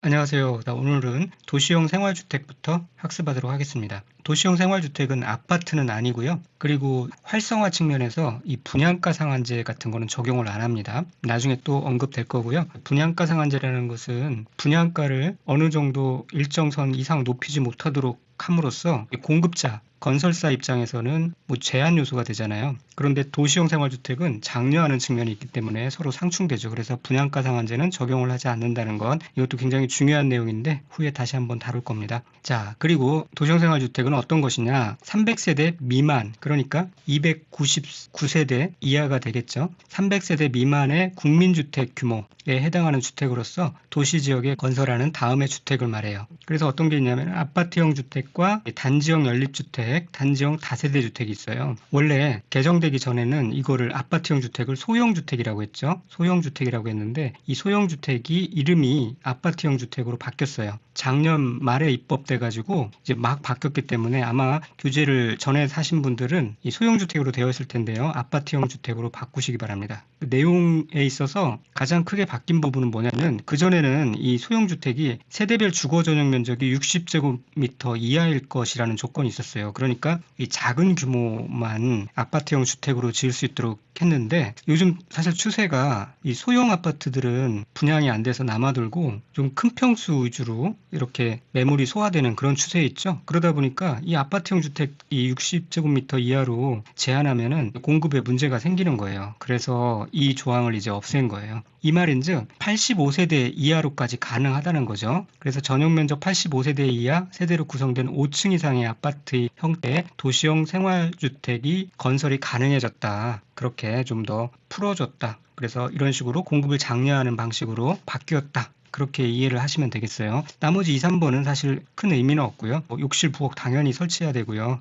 안녕하세요. 오늘은 도시형 생활주택부터 학습하도록 하겠습니다. 도시형 생활주택은 아파트는 아니고요. 그리고 활성화 측면에서 이 분양가 상한제 같은 거는 적용을 안 합니다. 나중에 또 언급될 거고요. 분양가 상한제라는 것은 분양가를 어느 정도 일정 선 이상 높이지 못하도록 함으로써 공급자, 건설사 입장에서는 제한 요소가 되잖아요. 그런데 도시형 생활주택은 장려하는 측면이 있기 때문에 서로 상충되죠. 그래서 분양가 상한제는 적용을 하지 않는다는 건 이것도 굉장히 중요한 내용인데 후에 다시 한번 다룰 겁니다. 자, 그리고 도시형 생활주택은 어떤 것이냐? 300세대 미만, 그러니까 299세대 이하가 되겠죠. 300세대 미만의 국민주택 규모에 해당하는 주택으로서 도시지역에 건설하는 다음의 주택을 말해요. 그래서 어떤 게 있냐면 아파트형 주택과 단지형 연립주택, 단지형 다세대 주택이 있어요. 원래 개정되기 전에는 이거를 아파트형 주택을 소형주택이라고 했죠. 소형주택이라고 했는데 이 소형주택이 이름이 아파트형 주택으로 바뀌었어요. 작년 말에 입법돼가지고 이제 막 바뀌었기 때문에 아마 규제를 전에 사신 분들은 이 소형주택으로 되어 있을 텐데요. 아파트형 주택으로 바꾸시기 바랍니다. 그 내용에 있어서 가장 크게 바뀐 부분은 뭐냐면 그전에는 이 소형주택이 세대별 주거 전용 면적이 60제곱미터 이하일 것이라는 조건이 있었어요. 그러니까 이 작은 규모만 아파트형 주택으로 지을 수 있도록 했는데 요즘 사실 추세가 이 소형 아파트들은 분양이 안 돼서 남아돌고 좀 큰 평수 위주로 이렇게 매물이 소화되는 그런 추세에 있죠. 그러다 보니까 이 아파트형 주택 이 60제곱미터 이하로 제한하면은 공급에 문제가 생기는 거예요. 그래서 이 조항을 이제 없앤 거예요. 이 말인즉 85세대 이하로까지 가능하다는 거죠. 그래서 전용 면적 85세대 이하 세대로 구성된 5층 이상의 아파트 형태의 도시형 생활주택이 건설이 가능해졌다. 그렇게 좀 더 풀어줬다. 그래서 이런 식으로 공급을 장려하는 방식으로 바뀌었다. 그렇게 이해를 하시면 되겠어요. 나머지 2, 3번은 사실 큰 의미는 없고요. 욕실, 부엌 당연히 설치해야 되고요.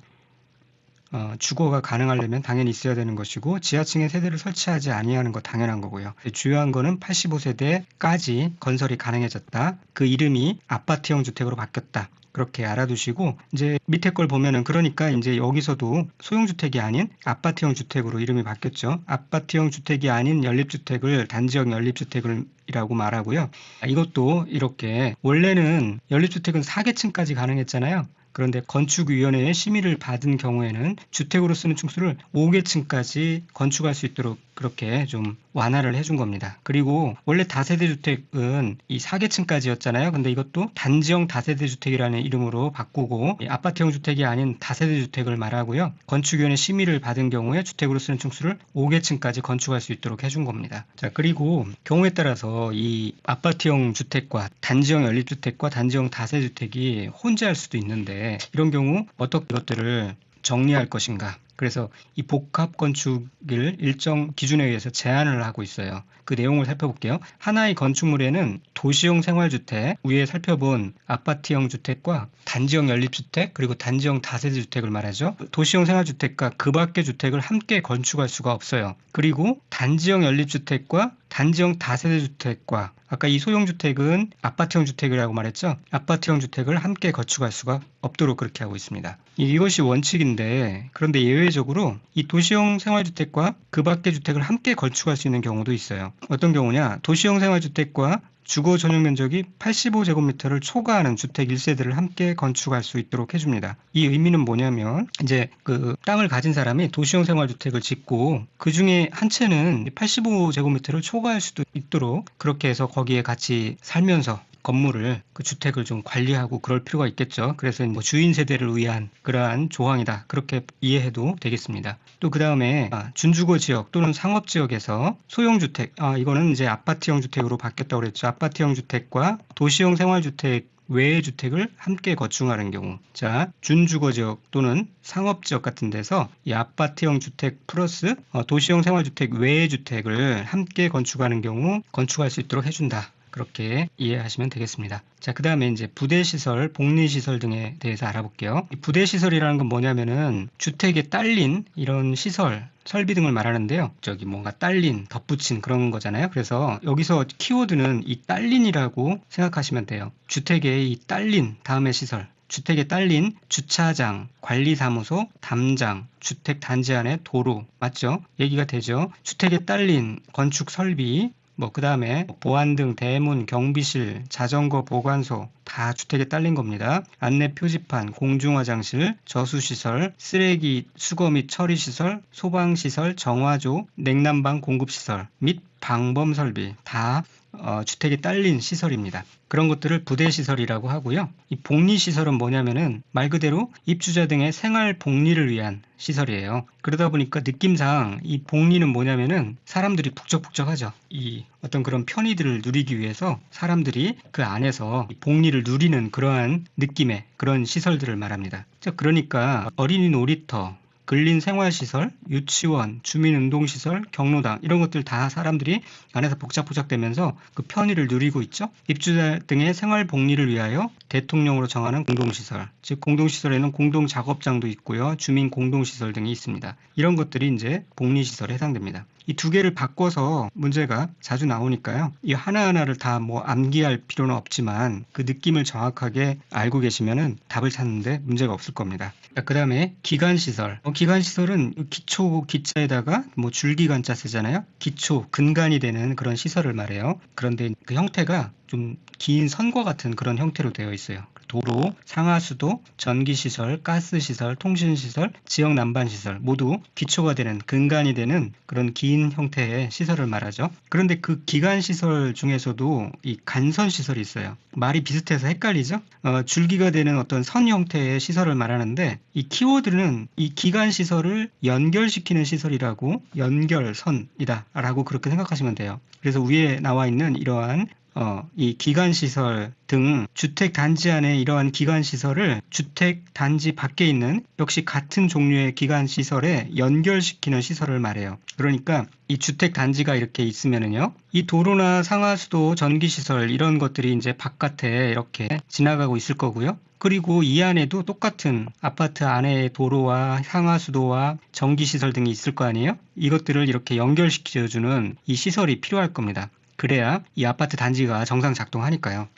주거가 가능하려면 당연히 있어야 되는 것이고 지하층에 세대를 설치하지 아니하는 거 당연한 거고요. 중요한 거는 85세대까지 건설이 가능해졌다. 그 이름이 아파트형 주택으로 바뀌었다. 그렇게 알아두시고 이제 밑에 걸 보면은 그러니까 이제 여기서도 소형주택이 아닌 아파트형 주택으로 이름이 바뀌었죠. 아파트형 주택이 아닌 연립주택을 단지형 연립주택이라고 말하고요. 이것도 이렇게 원래는 연립주택은 4계층까지 가능했잖아요. 그런데 건축위원회의 심의를 받은 경우에는 주택으로 쓰는 층수를 5계층까지 건축할 수 있도록 그렇게 좀 완화를 해준 겁니다. 그리고 원래 다세대 주택은 이 4계층까지였잖아요. 근데 이것도 단지형 다세대 주택이라는 이름으로 바꾸고 아파트형 주택이 아닌 다세대 주택을 말하고요. 건축위원회 심의를 받은 경우에 주택으로 쓰는 층수를 5계층까지 건축할 수 있도록 해준 겁니다. 자, 그리고 경우에 따라서 이 아파트형 주택과 단지형 연립주택과 단지형 다세대 주택이 혼재할 수도 있는데 이런 경우 어떻게 이것들을 정리할 것인가? 그래서 이 복합 건축을 일정 기준에 의해서 제한을 하고 있어요. 그 내용을 살펴볼게요. 하나의 건축물에는 도시형 생활주택, 위에 살펴본 아파트형 주택과 단지형 연립주택, 그리고 단지형 다세대 주택을 말하죠. 도시형 생활주택과 그 밖의 주택을 함께 건축할 수가 없어요. 그리고 단지형 연립주택과 단지형 다세대 주택과 아까 이 소형주택은 아파트형 주택이라고 말했죠. 아파트형 주택을 함께 건축할 수가 없도록 그렇게 하고 있습니다. 이것이 원칙인데 그런데 예외적으로 이 도시형 생활주택과 그 밖의 주택을 함께 건축할 수 있는 경우도 있어요. 어떤 경우냐? 도시형 생활주택과 주거 전용 면적이 85제곱미터를 초과하는 주택 1세대를 함께 건축할 수 있도록 해줍니다. 이 의미는 뭐냐면 이제 그 땅을 가진 사람이 도시형 생활주택을 짓고 그 중에 한 채는 85제곱미터를 초과할 수도 있도록 그렇게 해서 거기에 같이 살면서 건물을 그 주택을 좀 관리하고 그럴 필요가 있겠죠. 그래서 뭐 주인 세대를 위한 그러한 조항이다. 그렇게 이해해도 되겠습니다. 또 그 다음에 준주거 지역 또는 상업 지역에서 소형주택, 이거는 이제 아파트형 주택으로 바뀌었다고 그랬죠. 아파트형 주택과 도시형 생활주택 외의 주택을 함께 건축하는 경우, 자 준주거 지역 또는 상업 지역 같은 데서 이 아파트형 주택 플러스 도시형 생활주택 외의 주택을 함께 건축하는 경우 건축할 수 있도록 해준다. 그렇게 이해하시면 되겠습니다. 자, 그 다음에 이제 부대시설, 복리시설 등에 대해서 알아볼게요. 이 부대시설이라는 건 뭐냐면은 주택에 딸린 이런 시설, 설비 등을 말하는데요. 뭔가 딸린, 덧붙인 그런 거잖아요. 그래서 여기서 키워드는 이 딸린이라고 생각하시면 돼요. 주택에 이 딸린 다음에 시설. 주택에 딸린 주차장, 관리사무소, 담장, 주택 단지 안에 도로 맞죠? 얘기가 되죠. 주택에 딸린 건축 설비, 그 다음에 보안 등 대문, 경비실, 자전거 보관소 다 주택에 딸린 겁니다. 안내 표지판, 공중화장실, 저수시설, 쓰레기 수거 및 처리시설, 소방시설, 정화조, 냉난방 공급시설 및 방범설비 다 주택에 딸린 시설입니다. 그런 것들을 부대시설이라고 하고요. 이 복리시설은 뭐냐면은 말 그대로 입주자 등의 생활 복리를 위한 시설이에요. 그러다 보니까 느낌상 이 복리는 뭐냐면은 사람들이 북적북적하죠. 이 어떤 그런 편의들을 누리기 위해서 사람들이 그 안에서 복리를 누리는 그러한 느낌의 그런 시설들을 말합니다. 그러니까 어린이 놀이터, 근린생활시설, 유치원, 주민운동시설, 경로당 이런 것들 다 사람들이 안에서 복작복작되면서 그 편의를 누리고 있죠. 입주자 등의 생활 복리를 위하여 대통령으로 정하는 공동시설, 즉 공동시설에는 공동작업장도 있고요. 주민 공동시설 등이 있습니다. 이런 것들이 이제 복리시설에 해당됩니다. 이 두 개를 바꿔서 문제가 자주 나오니까요. 이 하나하나를 다 암기할 필요는 없지만 그 느낌을 정확하게 알고 계시면은 답을 찾는데 문제가 없을 겁니다. 그 다음에 기간시설. 기간시설은 기초 기자에다가 줄기간자 쓰잖아요. 기초, 근간이 되는 그런 시설을 말해요. 그런데 그 형태가 좀 긴 선과 같은 그런 형태로 되어 있어요. 도로, 상하수도, 전기시설, 가스시설, 통신시설, 지역난방시설 모두 기초가 되는 근간이 되는 그런 긴 형태의 시설을 말하죠. 그런데 그 기간시설 중에서도 이 간선시설이 있어요. 말이 비슷해서 헷갈리죠? 줄기가 되는 어떤 선 형태의 시설을 말하는데 이 키워드는 이 기간시설을 연결시키는 시설이라고 연결선이다 라고 그렇게 생각하시면 돼요. 그래서 위에 나와 있는 이러한 이 기간시설 등 주택단지 안에 이러한 기간시설을 주택단지 밖에 있는 역시 같은 종류의 기간시설에 연결시키는 시설을 말해요. 그러니까 이 주택단지가 이렇게 있으면은요, 이 도로나 상하수도, 전기시설 이런 것들이 이제 바깥에 이렇게 지나가고 있을 거고요. 그리고 이 안에도 똑같은 아파트 안에 도로와 상하수도와 전기시설 등이 있을 거 아니에요? 이것들을 이렇게 연결시켜주는 이 시설이 필요할 겁니다. 그래야 이 아파트 단지가 정상 작동하니까요.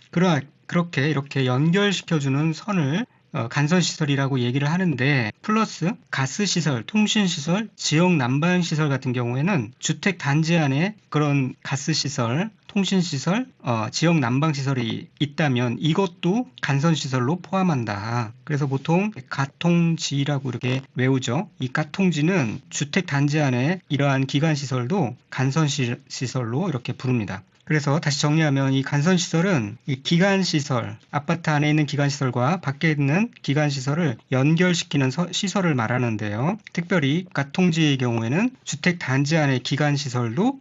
그렇게 이렇게 연결시켜주는 선을 간선시설이라고 얘기를 하는데 플러스 가스시설, 통신시설, 지역난방시설 같은 경우에는 주택 단지 안에 그런 가스시설, 통신시설, 지역난방시설이 있다면 이것도 간선시설로 포함한다. 그래서 보통 가통지라고 이렇게 외우죠. 이 가통지는 주택 단지 안에 이러한 기간시설도 간선시설로 이렇게 부릅니다. 그래서 다시 정리하면 이 간선시설은 이 기간시설, 아파트 안에 있는 기간시설과 밖에 있는 기간시설을 연결시키는 시설을 말하는데요. 특별히 가통지의 경우에는 주택 단지 안의 기간시설도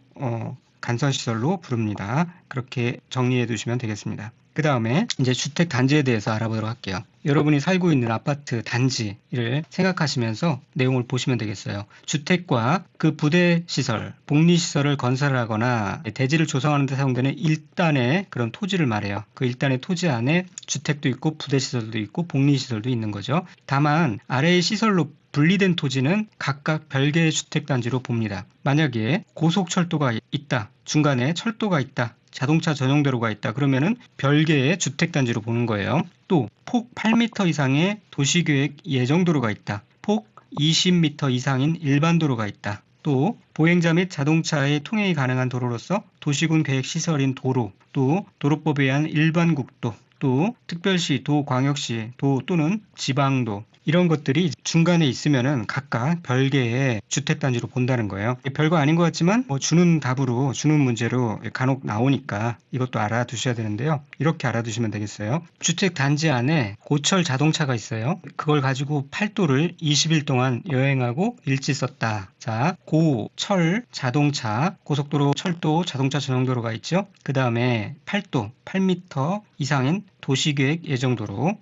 간선시설로 부릅니다. 그렇게 정리해 두시면 되겠습니다. 그 다음에 이제 주택 단지에 대해서 알아보도록 할게요. 여러분이 살고 있는 아파트 단지를 생각하시면서 내용을 보시면 되겠어요. 주택과 그 부대시설, 복리시설을 건설하거나 대지를 조성하는 데 사용되는 일단의 그런 토지를 말해요. 그 일단의 토지 안에 주택도 있고 부대시설도 있고 복리시설도 있는 거죠. 다만 아래의 시설로 분리된 토지는 각각 별개의 주택단지로 봅니다. 만약에 고속철도가 있다, 중간에 철도가 있다, 자동차 전용도로가 있다 그러면은 별개의 주택단지로 보는 거예요. 또 폭 8m 이상의 도시계획 예정도로가 있다. 폭 20m 이상인 일반도로가 있다. 또 보행자 및 자동차의 통행이 가능한 도로로서 도시군 계획시설인 도로, 또 도로법에 의한 일반국도, 또 특별시, 도광역시, 도 또는 지방도 이런 것들이 중간에 있으면은 각각 별개의 주택단지로 본다는 거예요. 별거 아닌 것 같지만 주는 답으로 주는 문제로 간혹 나오니까 이것도 알아두셔야 되는데요. 이렇게 알아두시면 되겠어요. 주택단지 안에 고철 자동차가 있어요. 그걸 가지고 팔도를 20일 동안 여행하고 일지 썼다. 자, 고철 자동차, 고속도로, 철도, 자동차 전용도로가 있죠. 그 다음에 팔도, 8m 이상인 도시계획 예정도로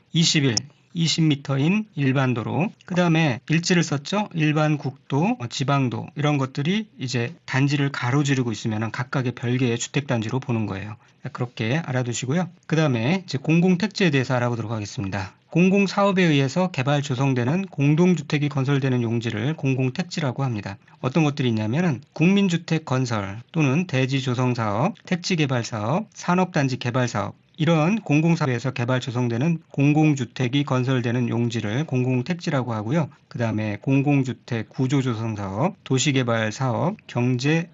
20m인 일반도로, 그 다음에 일지를 썼죠. 일반국도, 지방도 이런 것들이 이제 단지를 가로지르고 있으면 각각의 별개의 주택단지로 보는 거예요. 그렇게 알아두시고요. 그 다음에 이제 공공택지에 대해서 알아보도록 하겠습니다. 공공사업에 의해서 개발 조성되는 공동주택이 건설되는 용지를 공공택지라고 합니다. 어떤 것들이 있냐면 국민주택 건설 또는 대지조성사업, 택지개발사업, 산업단지 개발사업 이런 공공사업에서 개발 조성되는 공공주택이 건설되는 용지를 공공택지라고 하고요. 그 다음에 공공주택 구조조성사업, 도시개발사업, 경제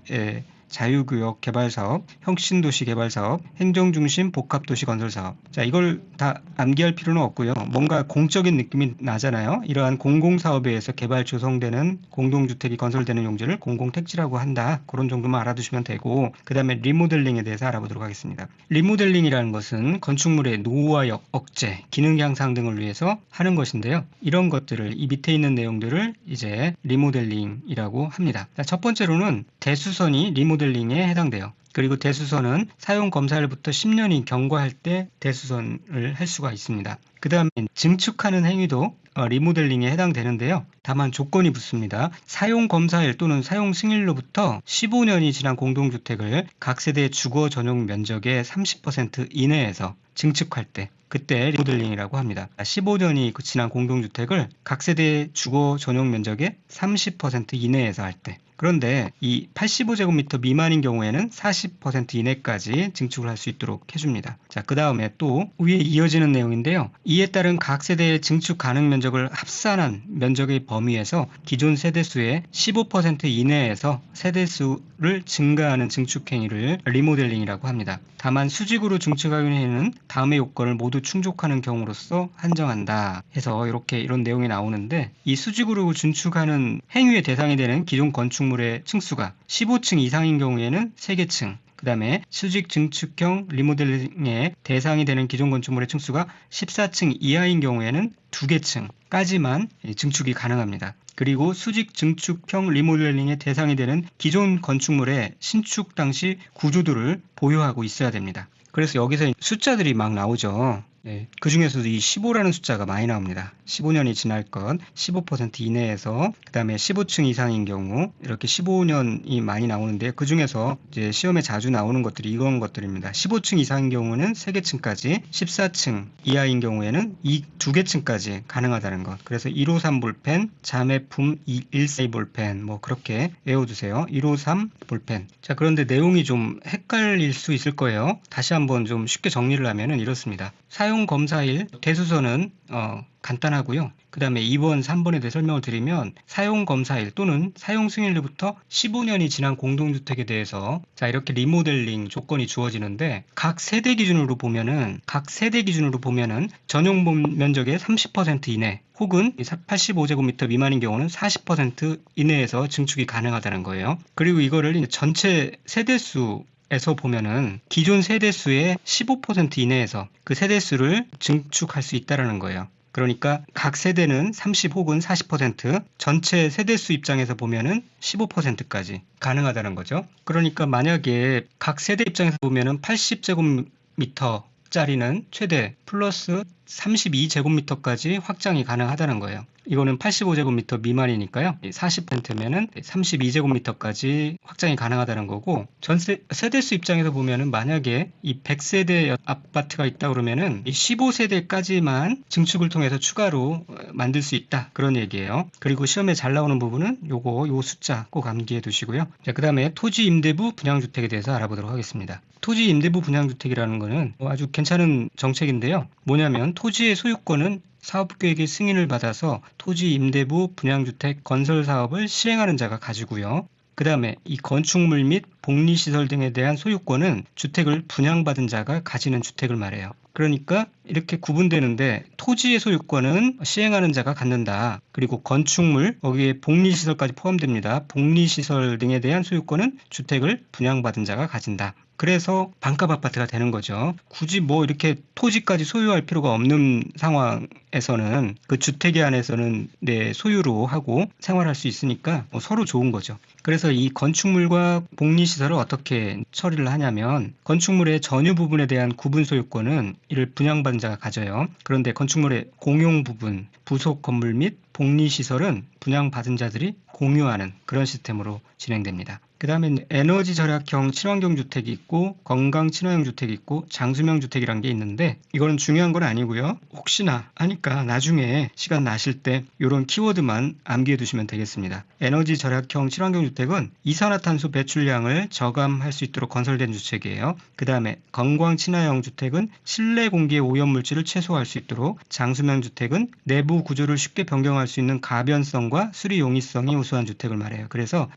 자유구역 개발사업, 혁신도시 개발사업, 행정중심 복합도시 건설사업. 자, 이걸 다 암기할 필요는 없고요. 뭔가 공적인 느낌이 나잖아요. 이러한 공공사업에 의해서 개발 조성되는 공동주택이 건설되는 용지를 공공택지라고 한다. 그런 정도만 알아두시면 되고, 그 다음에 리모델링에 대해서 알아보도록 하겠습니다. 리모델링이라는 것은 건축물의 노후화 억제, 기능 향상 등을 위해서 하는 것인데요. 이런 것들을, 이 밑에 있는 내용들을 이제 리모델링이라고 합니다. 자, 첫 번째로는 대수선이 리모델링에 해당돼요. 그리고 대수선은 사용 검사일부터 10년이 경과할 때 대수선을 할 수가 있습니다. 그 다음에 증축하는 행위도 리모델링에 해당되는데요. 다만 조건이 붙습니다. 사용 검사일 또는 사용 승인로부터 15년이 지난 공동주택을 각 세대의 주거 전용 면적의 30% 이내에서 증축할 때, 그때 리모델링이라고 합니다. 15년이 지난 공동주택을 각 세대의 주거 전용 면적의 30% 이내에서 할 때. 그런데 이 85제곱미터 미만인 경우에는 40% 이내까지 증축을 할 수 있도록 해줍니다. 자, 그 다음에 또 위에 이어지는 내용인데요. 이에 따른 각 세대의 증축 가능 면적을 합산한 면적의 범위에서 기존 세대수의 15% 이내에서 세대수를 증가하는 증축 행위를 리모델링이라고 합니다. 다만 수직으로 증축하는 행위는 다음의 요건을 모두 충족하는 경우로서 한정한다 해서 이런 내용이 나오는데, 이 수직으로 증축하는 행위의 대상이 되는 기존 건축물의 층수가 15층 이상인 경우에는 3개 층, 그 다음에 수직 증축형 리모델링의 대상이 되는 기존 건축물의 층수가 14층 이하인 경우에는 2개층까지만 증축이 가능합니다. 그리고 수직 증축형 리모델링의 대상이 되는 기존 건축물의 신축 당시 구조도를 보유하고 있어야 됩니다. 그래서 여기서 숫자들이 막 나오죠. 네, 그 중에서도 이 15라는 숫자가 많이 나옵니다. 15년이 지날 것, 15% 이내에서, 그 다음에 15층 이상인 경우 이렇게 15년이 많이 나오는데, 그 중에서 이제 시험에 자주 나오는 것들이 이런 것들입니다. 15층 이상인 경우는 3개층까지, 14층 이하인 경우에는 2개층까지 가능하다는 것. 그래서 153 볼펜, 자매품 142 볼펜, 뭐 그렇게 외워두세요. 153 볼펜. 자, 그런데 내용이 좀 헷갈릴 수 있을 거예요. 다시 한번 좀 쉽게 정리를 하면은 이렇습니다. 사용 검사일 대수선은 간단하고요. 그 다음에 2번, 3번에 대해 설명을 드리면, 사용 검사일 또는 사용 승인일로부터 15년이 지난 공동주택에 대해서 자, 이렇게 리모델링 조건이 주어지는데, 각 세대 기준으로 보면은 전용 면적의 30% 이내 혹은 85제곱미터 미만인 경우는 40% 이내에서 증축이 가능하다는 거예요. 그리고 이거를 전체 세대수 에서 보면은 기존 세대수의 15% 이내에서 그 세대수를 증축할 수 있다는 거예요. 그러니까 각 세대는 30 혹은 40%, 전체 세대수 입장에서 보면은 15%까지 가능하다는 거죠. 그러니까 만약에 각 세대 입장에서 보면은 80제곱미터 짜리는 최대 플러스 32제곱미터까지 확장이 가능하다는 거예요. 이거는 85제곱미터 미만이니까요. 40%면은 32제곱미터까지 확장이 가능하다는 거고, 세대수 입장에서 보면은 만약에 이 100세대 아파트가 있다 그러면은 이 15세대까지만 증축을 통해서 추가로 만들 수 있다, 그런 얘기예요. 그리고 시험에 잘 나오는 부분은 요 숫자 꼭 암기해 두시고요. 자, 그 다음에 토지 임대부 분양주택에 대해서 알아보도록 하겠습니다. 토지 임대부 분양주택이라는 거는 아주 괜찮은 정책인데요. 뭐냐면 토지의 소유권은 사업계획의 승인을 받아서 토지 임대부 분양주택 건설 사업을 실행하는 자가 가지고요. 그 다음에 이 건축물 및 복리시설 등에 대한 소유권은 주택을 분양받은 자가 가지는 주택을 말해요. 그러니까 이렇게 구분되는데, 토지의 소유권은 시행하는 자가 갖는다. 그리고 건축물, 거기에 복리시설까지 포함됩니다. 복리시설 등에 대한 소유권은 주택을 분양받은 자가 가진다. 그래서 반값 아파트가 되는 거죠. 굳이 뭐 이렇게 토지까지 소유할 필요가 없는 상황에서는 그 주택에 안에서는 내 소유로 하고 생활할 수 있으니까 서로 좋은 거죠. 그래서 이 건축물과 복리시설을 어떻게 처리를 하냐면, 건축물의 전유 부분에 대한 구분 소유권은 이를 분양받은 자가 가져요. 그런데 건축물의 공용 부분, 부속 건물 및 복리시설은 분양받은 자들이 공유하는 그런 시스템으로 진행됩니다. 그 다음에 에너지 절약형 친환경 주택이 있고, 건강 친화형 주택이 있고, 장수명 주택이란 게 있는데, 이거는 중요한 건 아니고요. 혹시나 하니까 나중에 시간 나실 때 이런 키워드만 암기해 두시면 되겠습니다. 에너지 절약형 친환경 주택은 이산화탄소 배출량을 저감할 수 있도록 건설된 주택이에요. 그 다음에 건강 친화형 주택은 실내 공기의 오염 물질을 최소화할 수 있도록, 장수명 주택은 내부 구조를 쉽게 변경할 구성할 수 있는 가변성과 수리 용이성이 우수한 주택을 말해요. 그래서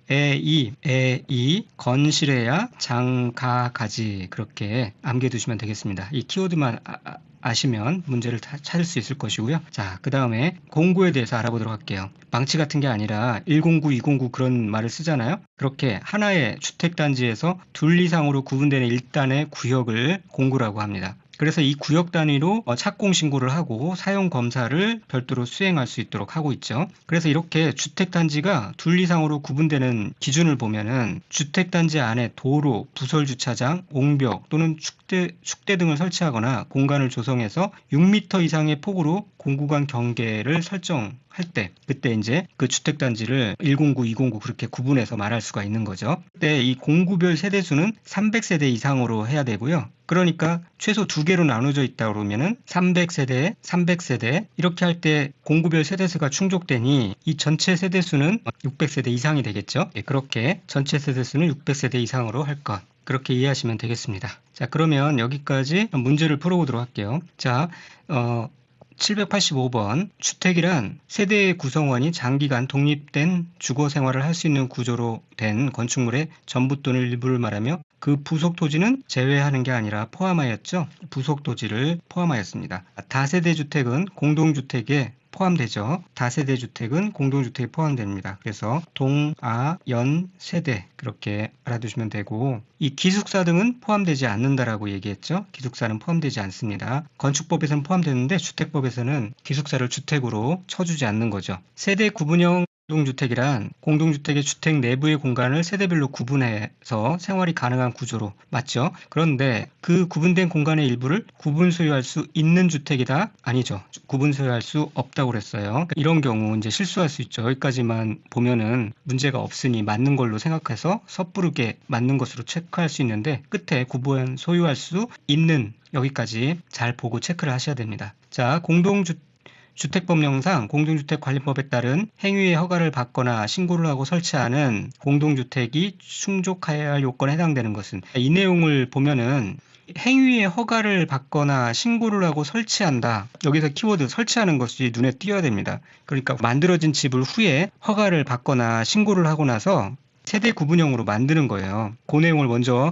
건실해야 장가가지 그렇게 암기해두시면 되겠습니다. 이 키워드만 아시면 문제를 다 찾을 수 있을 것이고요. 자, 그 다음에 공구에 대해서 알아보도록 할게요. 망치 같은 게 아니라 1공구, 2공구 그런 말을 쓰잖아요. 그렇게 하나의 주택단지에서 둘 이상으로 구분되는 1단의 구역을 공구라고 합니다. 그래서 이 구역 단위로 착공 신고를 하고 사용 검사를 별도로 수행할 수 있도록 하고 있죠. 그래서 이렇게 주택단지가 둘 이상으로 구분되는 기준을 보면은 주택단지 안에 도로, 부설주차장, 옹벽 또는 축대 등을 설치하거나 공간을 조성해서 6m 이상의 폭으로 공구간 경계를 설정할 때 그때 이제 그 주택단지를 1공구, 2공구 그렇게 구분해서 말할 수가 있는 거죠. 그때 이 공구별 세대수는 300세대 이상으로 해야 되고요. 그러니까 최소 2개로 나눠져 있다 그러면은 300세대, 300세대 이렇게 할 때 공구별 세대수가 충족되니 이 전체 세대수는 600세대 이상이 되겠죠. 그렇게 전체 세대수는 600세대 이상으로 할 것. 그렇게 이해하시면 되겠습니다. 자, 그러면 여기까지 문제를 풀어보도록 할게요. 자, 785번 주택이란 세대의 구성원이 장기간 독립된 주거 생활을 할 수 있는 구조로 된 건축물의 전부 또는 일부를 말하며 그 부속 토지는 제외하는 게 아니라 포함하였죠. 부속 토지를 포함하였습니다. 다세대 주택은 공동주택에 포함되죠. 다세대 주택은 공동주택에 포함됩니다. 그래서 동, 아, 연, 세대 그렇게 알아두시면 되고 이 기숙사 등은 포함되지 않는다라고 얘기했죠. 기숙사는 포함되지 않습니다. 건축법에서는 포함되는데 주택법에서는 기숙사를 주택으로 쳐주지 않는 거죠. 세대 구분형 공동주택이란 공동주택의 주택 내부의 공간을 세대별로 구분해서 생활이 가능한 구조로 맞죠? 그런데 그 구분된 공간의 일부를 구분 소유할 수 있는 주택이다? 아니죠. 구분 소유할 수 없다고 그랬어요. 이런 경우 이제 실수할 수 있죠. 여기까지만 보면은 문제가 없으니 맞는 걸로 생각해서 섣부르게 맞는 것으로 체크할 수 있는데 끝에 구분 소유할 수 있는 여기까지 잘 보고 체크를 하셔야 됩니다. 자, 주택법령상 공동주택관리법에 따른 행위의 허가를 받거나 신고를 하고 설치하는 공동주택이 충족해야 할 요건에 해당되는 것은 이 내용을 보면은 행위의 허가를 받거나 신고를 하고 설치한다. 여기서 키워드 설치하는 것이 눈에 띄어야 됩니다. 그러니까 만들어진 집을 후에 허가를 받거나 신고를 하고 나서 세대 구분형으로 만드는 거예요. 그 내용을 먼저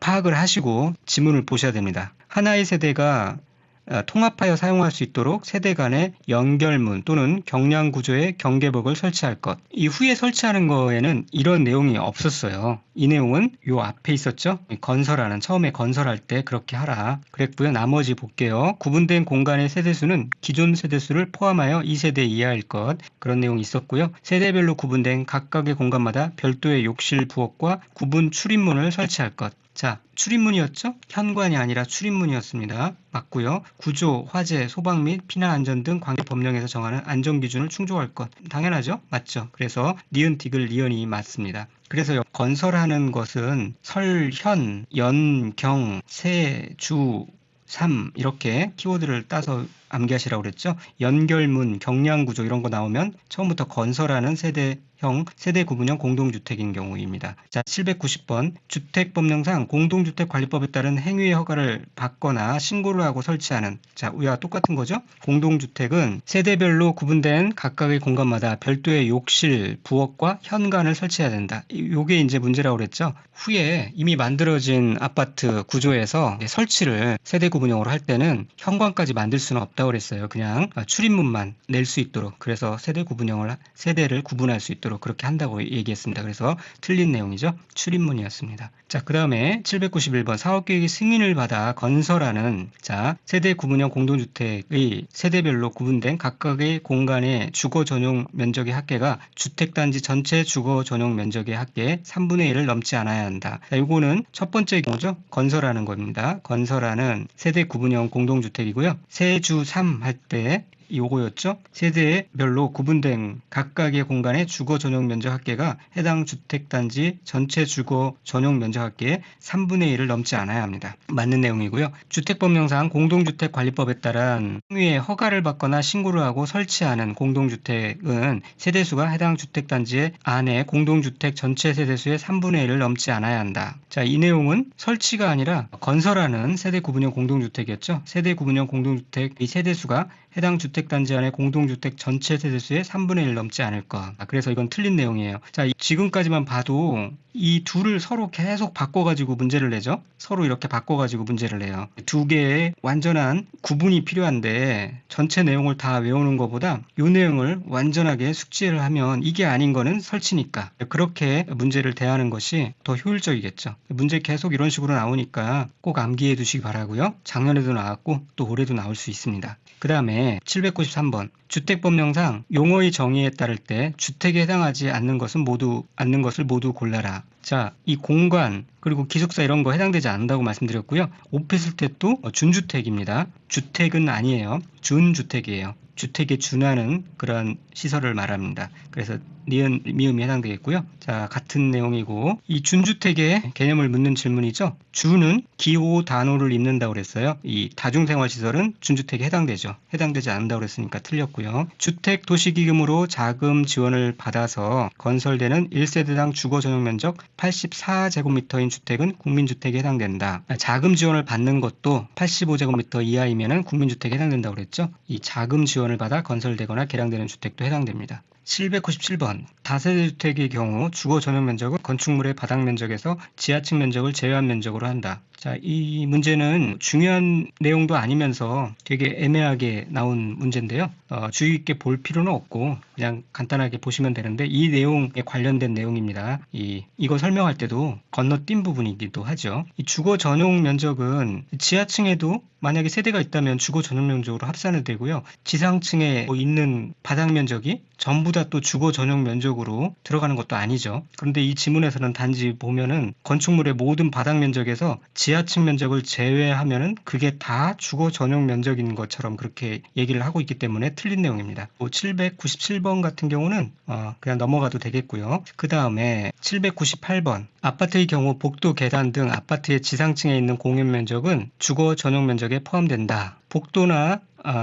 파악을 하시고 지문을 보셔야 됩니다. 하나의 세대가 통합하여 사용할 수 있도록 세대 간의 연결문 또는 경량 구조의 경계벽을 설치할 것. 이후에 설치하는 거에는 이런 내용이 없었어요. 이 내용은 요 앞에 있었죠. 건설하는 처음에 건설할 때 그렇게 하라 그랬고요. 나머지 볼게요. 구분된 공간의 세대수는 기존 세대수를 포함하여 2세대 이하일 것. 그런 내용이 있었고요. 세대별로 구분된 각각의 공간마다 별도의 욕실 부엌과 구분 출입문을 설치할 것. 자, 출입문이었죠? 현관이 아니라 출입문이었습니다. 맞고요. 구조, 화재, 소방 및 피난 안전 등 관계 법령에서 정하는 안전 기준을 충족할 것. 당연하죠? 맞죠? 그래서 니은, 디귿, 리언이 맞습니다. 그래서 건설하는 것은 설, 현, 연, 경, 세, 주, 삼 이렇게 키워드를 따서 암기하시라고 그랬죠. 연결문, 경량구조 이런 거 나오면 처음부터 건설하는 세대 구분형 공동주택인 경우입니다. 자, 790번 주택법령상 공동주택관리법에 따른 행위의 허가를 받거나 신고를 하고 설치하는 자, 위와 똑같은 거죠. 공동주택은 세대별로 구분된 각각의 공간마다 별도의 욕실, 부엌과 현관을 설치해야 된다. 요게 이제 문제라고 그랬죠. 후에 이미 만들어진 아파트 구조에서 설치를 세대 구분형으로 할 때는 현관까지 만들 수는 없다고 그랬어요. 그냥 출입문만 낼 수 있도록 그래서 세대를 구분할 수 있도록 그렇게 한다고 얘기했습니다. 그래서 틀린 내용이죠. 출입문이었습니다. 자, 그 다음에 791번 사업계획의 승인을 받아 건설하는 자 세대 구분형 공동주택의 세대별로 구분된 각각의 공간의 주거 전용 면적의 합계가 주택단지 전체 주거 전용 면적의 합계의 3분의 1을 넘지 않아야 한다. 자, 이거는 첫 번째 경우죠. 건설하는 겁니다. 건설하는 세대 구분형 공동주택이고요. 세주 3 할 때 요거였죠. 세대별로 구분된 각각의 공간의 주거 전용 면적 합계가 해당 주택단지 전체 주거 전용 면적 합계의 3분의 1을 넘지 않아야 합니다. 맞는 내용이고요. 주택법령상 공동주택관리법에 따른 행위의 허가를 받거나 신고를 하고 설치하는 공동주택은 세대수가 해당 주택단지 안에 공동주택 전체 세대수의 3분의 1을 넘지 않아야 한다. 자, 이 내용은 설치가 아니라 건설하는 세대 구분형 공동주택이었죠. 세대 구분형 공동주택의 세대수가 해당 주택 주택단지 안에 공동주택 전체 세대수의 3분의 1 넘지 않을 것. 그래서 이건 틀린 내용이에요. 자, 지금까지만 봐도 이 둘을 서로 계속 바꿔가지고 문제를 내죠. 서로 이렇게 바꿔가지고 문제를 내요. 두 개의 완전한 구분이 필요한데 전체 내용을 다 외우는 것보다 이 내용을 완전하게 숙지를 하면 이게 아닌 거는 설치니까 그렇게 문제를 대하는 것이 더 효율적이겠죠. 문제 계속 이런 식으로 나오니까 꼭 암기해 두시기 바라고요. 작년에도 나왔고 또 올해도 나올 수 있습니다. 그 다음에 793번 주택법령상 용어의 정의에 따를 때 주택에 해당하지 않는 것을 모두 골라라. 자, 이 공간 그리고 기숙사 이런 거 해당되지 않는다고 말씀드렸고요. 오피스텔도 준주택입니다. 주택은 아니에요. 준주택이에요. 주택에 준하는 그런 시설을 말합니다. 그래서 니은, 미음이 해당되겠고요. 자, 같은 내용이고 이 준주택의 개념을 묻는 질문이죠. 주는 기호 단호를 입는다고 그랬어요. 이 다중생활시설은 준주택에 해당되죠. 해당되지 않는다고 그랬으니까 틀렸고요. 주택 도시기금으로 자금 지원을 받아서 건설되는 1세대당 주거 전용 면적 84제곱미터인 주택은 국민주택에 해당된다. 자금 지원을 받는 것도 85제곱미터 이하이면 국민주택에 해당된다고 그랬죠. 이 자금 지원을 받아 건설되거나 개량되는 주택도 해당됩니다. 797번 다세대 주택의 경우 주거 전용 면적은 건축물의 바닥 면적에서 지하층 면적을 제외한 면적으로 한다. 자, 이 문제는 중요한 내용도 아니면서 되게 애매하게 나온 문제인데요. 주의 깊게 볼 필요는 없고 그냥 간단하게 보시면 되는데 이 내용에 관련된 내용입니다. 이거 설명할 때도 건너뛴 부분이기도 하죠. 이 주거 전용 면적은 지하층에도 만약에 세대가 있다면 주거 전용 면적으로 합산이 되고요. 지상층에 있는 바닥 면적이 전부 다 또 주거 전용 면적으로 들어가는 것도 아니죠. 그런데 이 지문에서는 단지 보면은 건축물의 모든 바닥 면적에서 지하층 면적을 제외하면은 그게 다 주거 전용 면적인 것처럼 그렇게 얘기를 하고 있기 때문에 틀린 내용입니다. 797번 같은 경우는 그냥 넘어가도 되겠고요. 그 다음에 798번 아파트의 경우 복도, 계단 등 아파트의 지상층에 있는 공용 면적은 주거 전용 면적에 포함된다. 복도나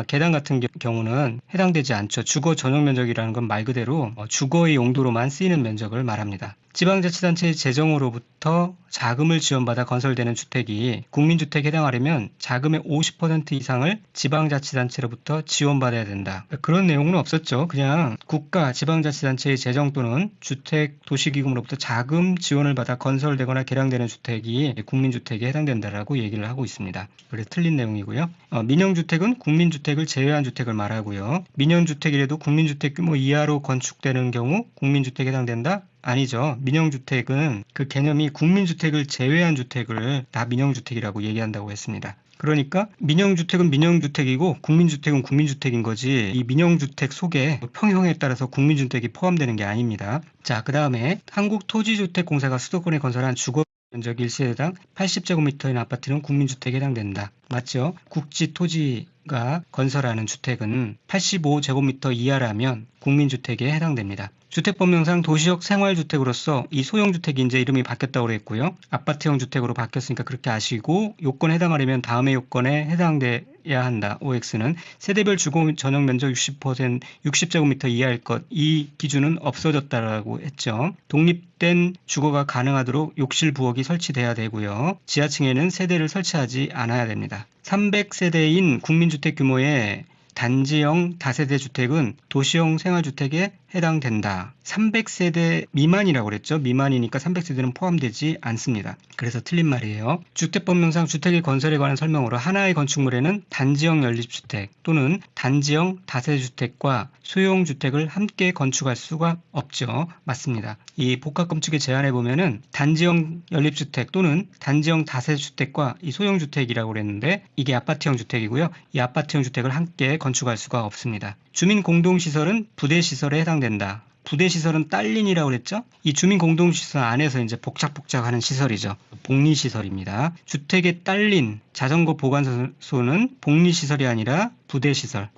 계단 같은 경우는 해당되지 않죠. 주거 전용 면적이라는 건 말 그대로 주거의 용도로만 쓰이는 면적을 말합니다. 지방자치단체의 재정으로부터 자금을 지원받아 건설되는 주택이 국민주택에 해당하려면 자금의 50% 이상을 지방자치단체로부터 지원받아야 된다. 그런 내용은 없었죠. 그냥 국가, 지방자치단체의 재정 또는 주택도시기금으로부터 자금 지원을 받아 건설되거나 개량되는 주택이 국민주택에 해당된다라고 얘기를 하고 있습니다. 그래서 틀린 내용이고요. 민영주택은 국민주택을 제외한 주택을 말하고요. 민영주택이라도 국민주택 규모 이하로 건축되는 경우 국민주택에 해당된다? 아니죠. 민영주택은 그 개념이 국민주택을 제외한 주택을 다 민영주택이라고 얘기한다고 했습니다. 그러니까 민영주택은 민영주택이고 국민주택은 국민주택인 거지 이 민영주택 속에 평형에 따라서 국민주택이 포함되는 게 아닙니다. 자, 그 다음에 한국토지주택공사가 수도권에 건설한 주거 면적 1세대당 80제곱미터인 아파트는 국민주택에 해당된다. 맞죠? 국지토지가 건설하는 주택은 85제곱미터 이하라면 국민주택에 해당됩니다. 주택법령상 도시적 생활주택으로서 이 소형주택이 이제 이름이 바뀌었다고 그랬고요. 아파트형 주택으로 바뀌었으니까 그렇게 아시고 요건에 해당하려면 다음의 요건에 해당돼야 한다. OX는 세대별 주거 전용 면적 60제곱미터 이하일 것. 이 기준은 없어졌다라고 했죠. 독립된 주거가 가능하도록 욕실 부엌이 설치돼야 되고요. 지하층에는 세대를 설치하지 않아야 됩니다. 300세대인 국민주택 규모의 단지형 다세대 주택은 도시형 생활주택에 해당된다. 300세대 미만이라고 그랬죠. 미만이니까 300세대는 포함되지 않습니다. 그래서 틀린 말이에요. 주택법령상 주택의 건설에 관한 설명으로 하나의 건축물에는 단지형 연립주택 또는 단지형 다세대주택과 소형주택을 함께 건축할 수가 없죠. 맞습니다. 이 복합건축의 제한에 보면은 단지형 연립주택 또는 단지형 다세대주택과 이 소형주택이라고 그랬는데 이게 아파트형 주택이고요. 이 아파트형 주택을 함께 건축할 수가 없습니다. 주민공동시설은 부대시설에 해당된다. 부대시설은 딸린이라고 그랬죠? 이 주민공동시설 안에서 이제 복작복작하는 시설이죠. 복리시설입니다. 주택에 딸린 자전거 보관소는 복리시설이 아니라 부대시설,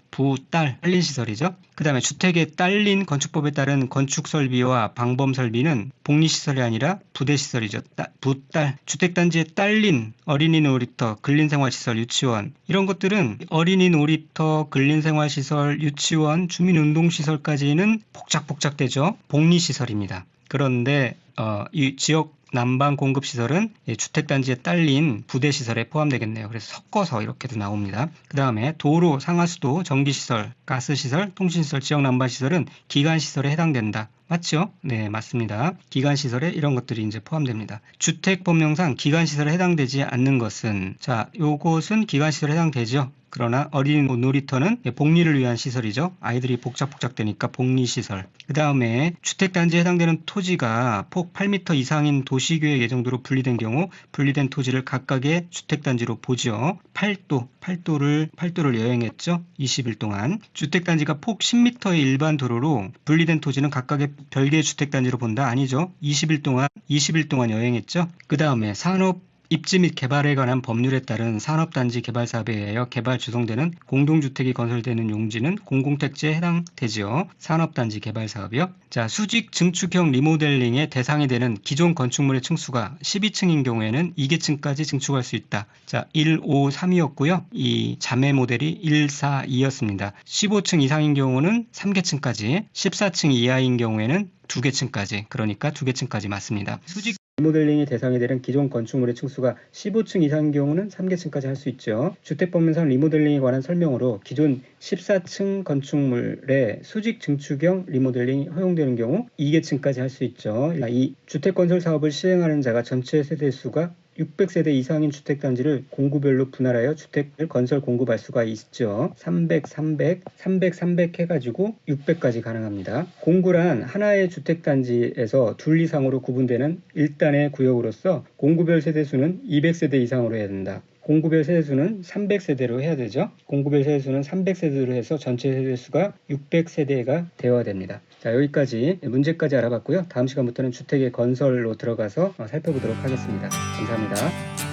딸린 시설이죠. 그 다음에 주택에 딸린 건축법에 따른 건축설비와 방범설비는 복리시설이 아니라 부대시설이죠. 주택단지에 딸린 어린이 놀이터, 근린생활시설, 유치원 이런 것들은 어린이 놀이터, 근린생활시설, 유치원, 주민운동시설까지는 복작복작되죠. 복리시설입니다. 그런데 이 지역 난방 공급 시설은 주택단지에 딸린 부대 시설에 포함되겠네요. 그래서 섞어서 이렇게도 나옵니다. 그 다음에 도로, 상하수도, 전기시설, 가스시설, 통신시설, 지역난방시설은 기간시설에 해당된다. 맞죠? 네, 맞습니다. 기간시설에 이런 것들이 이제 포함됩니다. 주택법령상 기간시설에 해당되지 않는 것은, 자, 요것은 기간시설에 해당되죠. 그러나 어린 놀이터는 복리를 위한 시설이죠. 아이들이 복작복작 되니까 복리시설. 그 다음에 주택단지에 해당되는 토지가 폭 8m 이상인 도시계획 예정도로 분리된 경우 분리된 토지를 각각의 주택단지로 보죠. 8도를 여행했죠. 20일 동안. 주택단지가 폭 10m의 일반 도로로 분리된 토지는 각각의 별개의 주택단지로 본다? 아니죠. 20일 동안 여행했죠. 그 다음에 산업 입지 및 개발에 관한 법률에 따른 산업단지 개발 사업에 의하여 개발 조성되는 공동주택이 건설되는 용지는 공공택지에 해당되지요. 산업단지 개발 사업이요. 자, 수직 증축형 리모델링의 대상이 되는 기존 건축물의 층수가 12층인 경우에는 2계층까지 증축할 수 있다. 자, 1, 5, 3이었고요. 이 자매 모델이 1, 4, 2였습니다. 15층 이상인 경우는 3계층까지, 14층 이하인 경우에는 2계층까지, 그러니까 2계층까지 맞습니다. 수직 리모델링이 대상이 되는 기존 건축물의 층수가 15층 이상인 경우는 3계층까지 할 수 있죠. 주택법령상 리모델링에 관한 설명으로 기존 14층 건축물의 수직 증축형 리모델링이 허용되는 경우 2계층까지 할 수 있죠. 이 주택건설 사업을 시행하는 자가 전체 세대수가 600세대 이상인 주택단지를 공구별로 분할하여 주택을 건설 공급할 수가 있죠. 300, 300, 300, 300 해가지고 600까지 가능합니다. 공구란 하나의 주택단지에서 둘 이상으로 구분되는 1단의 구역으로서 공구별 세대수는 200세대 이상으로 해야 된다. 공구별 세대수는 300세대로 해야 되죠. 공구별 세대수는 300세대로 해서 전체 세대수가 600세대가 되어야 됩니다. 자, 여기까지 문제까지 알아봤고요. 다음 시간부터는 주택의 건설로 들어가서 살펴보도록 하겠습니다. 감사합니다.